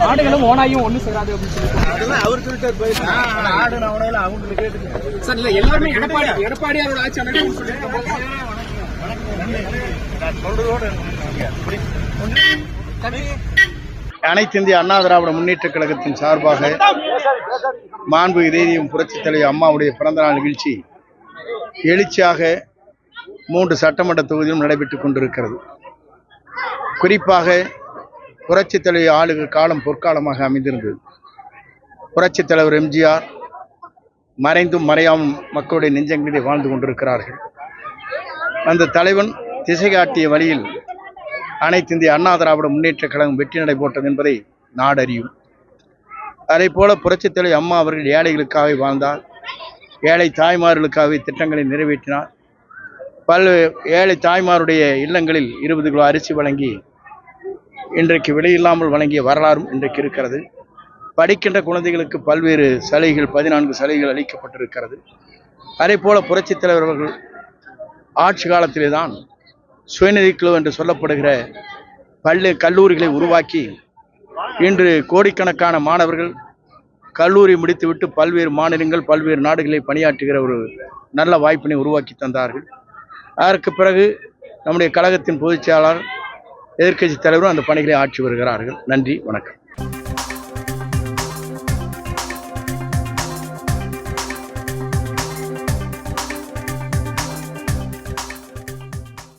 ஆடுகளும் ஓனாயும் ஒண்ணு சேராது அப்படின்னு சொல்லி அவர் சொல்லிட்டு ஆடு நவனையில அவங்க கேட்டு சார் இல்ல எல்லாருமே எடப்பாடியாரோட ஆட்சி அமைக்கும் சொல்லியிருக்காங்க. அனைத்து இந்திய அண்ணா திராவிட முன்னேற்ற கழகத்தின் சார்பாக மாண்பு இதயம் புரட்சித் தலைவர் அம்மாவுடைய பிறந்தநாள் நிகழ்ச்சி எழுச்சியாக 3 சட்டமன்ற தொகுதியிலும் நடைபெற்றுக் கொண்டிருக்கிறது. குறிப்பாக புரட்சித் தலைவர் ஆளுக காலம் பொற்காலமாக அமைந்திருந்தது. புரட்சித் தலைவர் எம்ஜிஆர் மறைந்தும் மறையாமல் மக்களுடைய நெஞ்சங்களிலே வாழ்ந்து கொண்டிருக்கிறார்கள். அந்த தலைவன் திசை காட்டிய வழியில் அனைத்து இந்திய அண்ணா திராவிட முன்னேற்ற கழகம் வெற்றி நடை போட்டது என்பதை நாடறியும். அதே போல புரட்சித் தலைவர் அம்மா அவர்கள் ஏழைகளுக்காக வாழ்ந்தார். ஏழை தாய்மார்களுக்காக திட்டங்களை நிறைவேற்றினார். ஏழை தாய்மாருடைய இல்லங்களில் 20 கிலோ அரிசி வழங்கி இன்றைக்கு விலையில்லாமல் வழங்கிய வரலாறும் இன்றைக்கு இருக்கிறது. படிக்கின்ற குழந்தைகளுக்கு பல்வேறு சலுகைகள் 14 சலுகைகள் அளிக்கப்பட்டிருக்கிறது. அதே போல புரட்சித் தலைவர் அவர்கள் ஆட்சி காலத்திலே தான் சுயநிதிக்குழு என்று சொல்லப்படுகிற கல்லூரிகளை உருவாக்கி இன்று கோடிக்கணக்கான மாணவர்கள் கல்லூரி முடித்துவிட்டு பல்வேறு மாநிலங்கள் பல்வேறு நாடுகளில் பணியாற்றுகிற ஒரு நல்ல வாய்ப்பினை உருவாக்கி தந்தார்கள். அதற்கு பிறகு நம்முடைய கழகத்தின் பொதுச் செயலாளர் எதிர்க்கட்சி தலைவரும் அந்த பணிகளை ஆற்றி வருகிறார்கள். நன்றி, வணக்கம்.